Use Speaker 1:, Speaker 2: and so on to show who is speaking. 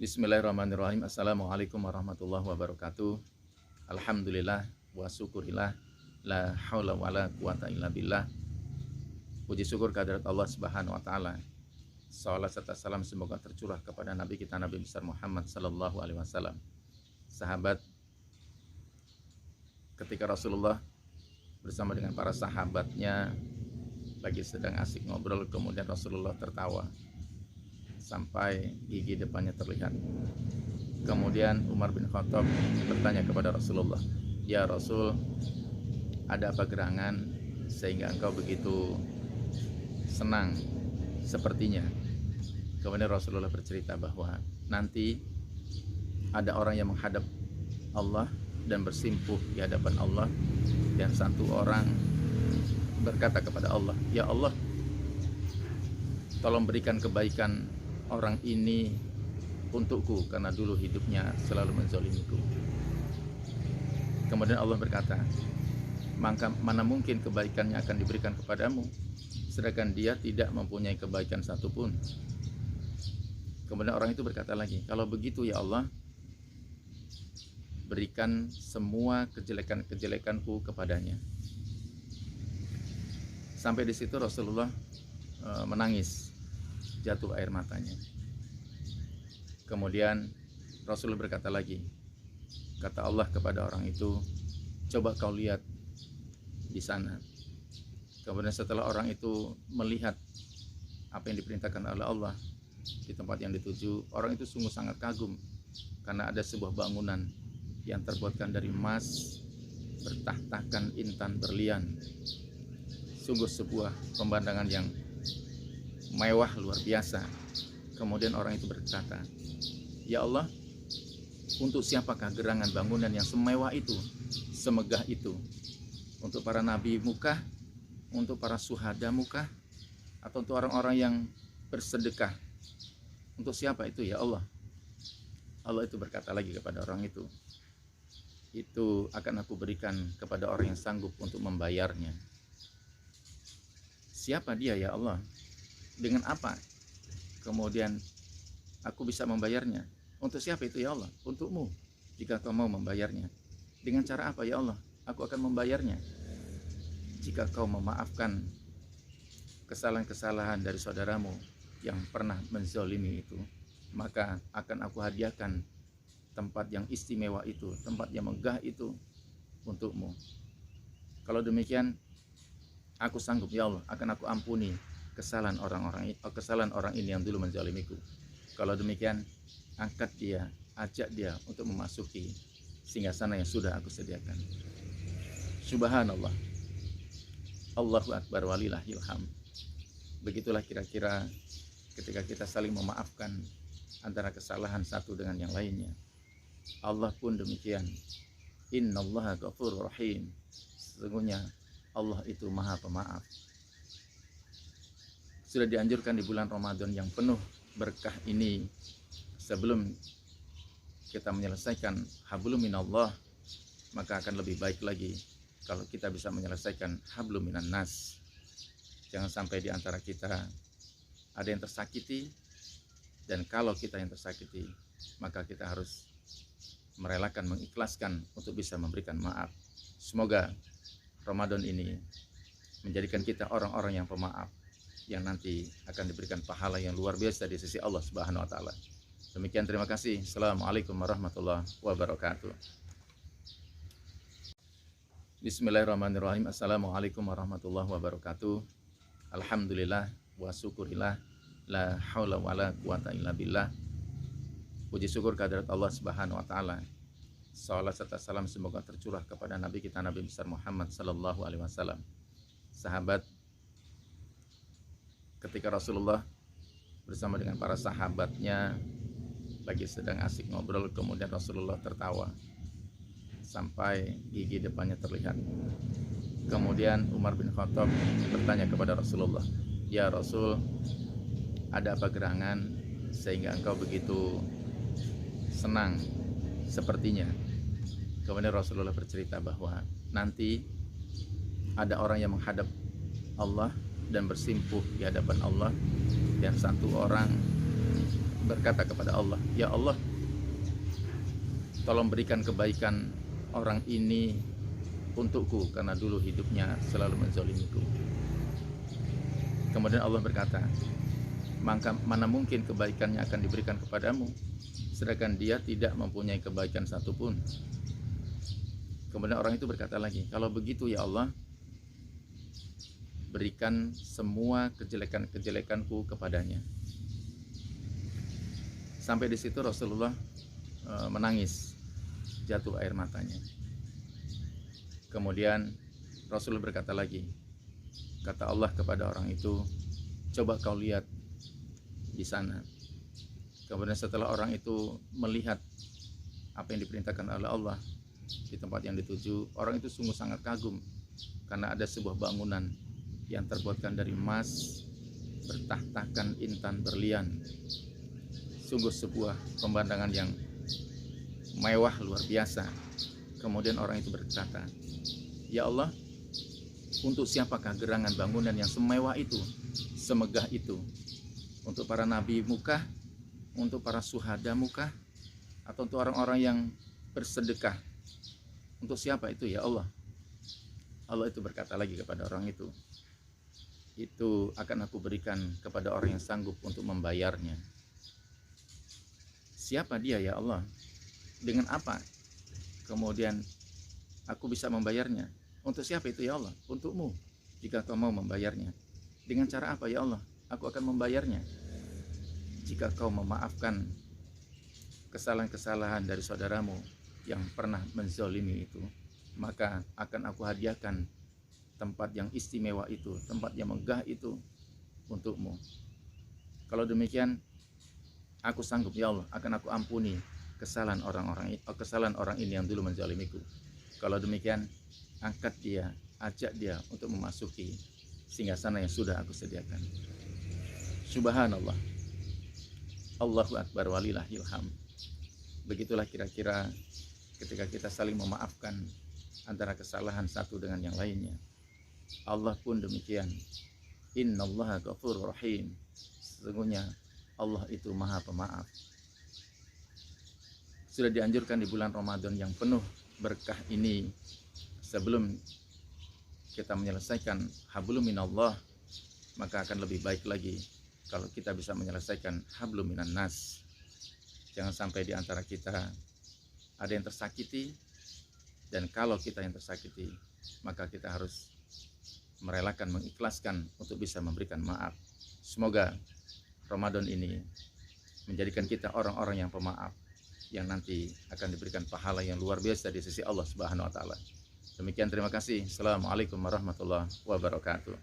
Speaker 1: Bismillahirrahmanirrahim. Assalamualaikum warahmatullahi wabarakatuh. Alhamdulillah wa syukurillah. La haula wa la quwata illa billah. Puji syukur kehadirat Allah Subhanahu wa taala. Salawat serta salam semoga tercurah kepada Nabi kita Nabi besar Muhammad sallallahu alaihi wasallam. Sahabat, ketika Rasulullah bersama dengan para sahabatnya lagi sedang asik ngobrol, kemudian Rasulullah tertawa sampai gigi depannya terlihat. Kemudian Umar bin Khattab bertanya kepada Rasulullah, "Ya Rasul, ada apa gerangan sehingga engkau begitu senang sepertinya?" Kemudian Rasulullah bercerita bahwa nanti ada orang yang menghadap Allah dan bersimpuh di hadapan Allah, dan satu orang berkata kepada Allah, "Ya Allah, tolong berikan kebaikan orang ini untukku karena dulu hidupnya selalu menzalimiku." Kemudian Allah berkata, "Maka mana mungkin kebaikannya akan diberikan kepadamu sedangkan dia tidak mempunyai kebaikan satupun." Kemudian orang itu berkata lagi, "Kalau begitu ya Allah, berikan semua kejelekan-kejelekanku kepadanya." Sampai di situ Rasulullah menangis, jatuh air matanya. Kemudian Rasulullah berkata lagi, kata Allah kepada orang itu, "Coba kau lihat di sana." Kemudian setelah orang itu melihat apa yang diperintahkan oleh Allah di tempat yang dituju, orang itu sungguh sangat kagum karena ada sebuah bangunan yang terbuatkan dari emas bertahtakan intan berlian. Sungguh sebuah pemandangan yang mewah luar biasa. Kemudian orang itu berkata, "Ya Allah, untuk siapakah gerangan bangunan yang semewah itu, semegah itu? Untuk para nabi mukah? Untuk para syuhada mukah? Atau untuk orang-orang yang bersedekah? Untuk siapa itu ya Allah?" Allah itu berkata lagi kepada orang itu akan aku berikan kepada orang yang sanggup untuk membayarnya." Siapa dia ya Allah? Dengan apa kemudian aku bisa membayarnya? Untuk siapa itu ya Allah? Untukmu, jika kau mau membayarnya. Dengan cara apa ya Allah? Aku akan membayarnya. Jika kau memaafkan kesalahan-kesalahan dari saudaramu yang pernah menzalimi itu, maka akan aku hadiahkan tempat yang istimewa itu, tempat yang megah itu untukmu. Kalau demikian, aku sanggup ya Allah, akan aku ampuni kesalahan orang ini yang dulu menzalimiku. Kalau demikian, ajak dia untuk memasuki singgasana yang sudah aku sediakan. Subhanallah, Allahu Akbar walillahil hamd. Begitulah kira-kira ketika kita saling memaafkan antara kesalahan satu dengan yang lainnya. Allah pun demikian. Innallaha ghafurur rahim. Sesungguhnya Allah itu Maha Pemaaf. Sudah dianjurkan di bulan Ramadan yang penuh berkah ini, sebelum kita menyelesaikan hablum minallah, maka akan lebih baik lagi kalau kita bisa menyelesaikan hablum minan nas. Jangan sampai di antara kita ada yang tersakiti, dan kalau kita yang tersakiti, maka kita harus merelakan, mengikhlaskan untuk bisa memberikan maaf. Semoga Ramadan ini menjadikan kita orang-orang yang pemaaf, yang nanti akan diberikan pahala yang luar biasa di sisi Allah Subhanahu wa taala. Demikian, terima kasih. Assalamualaikum warahmatullahi wabarakatuh. Bismillahirrahmanirrahim. Assalamualaikum warahmatullahi wabarakatuh. Alhamdulillah wa syukurillah. La haula wa la quwata illa billah. Puji syukur kehadirat Allah Subhanahu wa taala. Salawat serta salam semoga tercurah kepada Nabi kita Nabi besar Muhammad sallallahu alaihi wasallam. Sahabat, ketika Rasulullah bersama dengan para sahabatnya lagi sedang asik ngobrol, kemudian Rasulullah tertawa sampai gigi depannya terlihat. Kemudian Umar bin Khattab bertanya kepada Rasulullah, "Ya Rasul, ada apa gerangan sehingga engkau begitu senang sepertinya?" Kemudian Rasulullah bercerita bahwa nanti ada orang yang menghadap Allah dan bersimpuh di hadapan Allah, dan satu orang berkata kepada Allah, ya Allah, tolong berikan kebaikan orang ini untukku, karena dulu hidupnya selalu menzalimiku. Kemudian Allah berkata, maka mana mungkin kebaikannya akan diberikan kepadamu, sedangkan dia tidak mempunyai kebaikan satupun. Kemudian orang itu berkata lagi, kalau begitu ya Allah, berikan semua kejelekan-kejelekanku kepadanya. Sampai di situ Rasulullah menangis, jatuh air matanya. Kemudian Rasulullah berkata lagi, kata Allah kepada orang itu, coba kau lihat di sana. Kemudian setelah orang itu melihat apa yang diperintahkan oleh Allah di tempat yang dituju, orang itu sungguh sangat kagum karena ada sebuah bangunan yang terbuatkan dari emas, bertahtakan intan berlian. Sungguh sebuah pemandangan yang mewah luar biasa. Kemudian orang itu berkata, ya Allah, untuk siapakah gerangan bangunan yang semewah itu, semegah itu? Untuk para nabi mukah, untuk para syuhada mukah, atau untuk orang-orang yang bersedekah? Untuk siapa itu ya Allah? Allah itu berkata lagi kepada orang itu akan aku berikan kepada orang yang sanggup untuk membayarnya. Siapa dia ya Allah? Dengan apa kemudian aku bisa membayarnya? Untuk siapa itu ya Allah? Untukmu, jika kau mau membayarnya. Dengan cara apa ya Allah? Aku akan membayarnya. Jika kau memaafkan kesalahan-kesalahan dari saudaramu yang pernah menzalimi itu, maka akan aku hadiahkan tempat yang istimewa itu, tempat yang megah itu untukmu. Kalau demikian, aku sanggup ya Allah, akan aku ampuni kesalahan orang ini yang dulu menzalimiku. Kalau demikian, angkat dia, ajak dia untuk memasuki singgasana yang sudah aku sediakan. Subhanallah, Allahu Akbar walillahil hamd. Begitulah kira-kira ketika kita saling memaafkan antara kesalahan satu dengan yang lainnya. Allah pun demikian. Innallaha ghafurur rahim. Sesungguhnya Allah itu Maha Pemaaf. Sudah dianjurkan di bulan Ramadan yang penuh berkah ini, sebelum kita menyelesaikan hablum minallah, maka akan lebih baik lagi kalau kita bisa menyelesaikan hablum minan nas. Jangan sampai di antara kita ada yang tersakiti, dan kalau kita yang tersakiti, maka kita harus merelakan, mengikhlaskan untuk bisa memberikan maaf. Semoga Ramadan ini menjadikan kita orang-orang yang pemaaf, yang nanti akan diberikan pahala yang luar biasa di sisi Allah Subhanahu wa taala. Demikian, terima kasih. Assalamualaikum warahmatullahi wabarakatuh.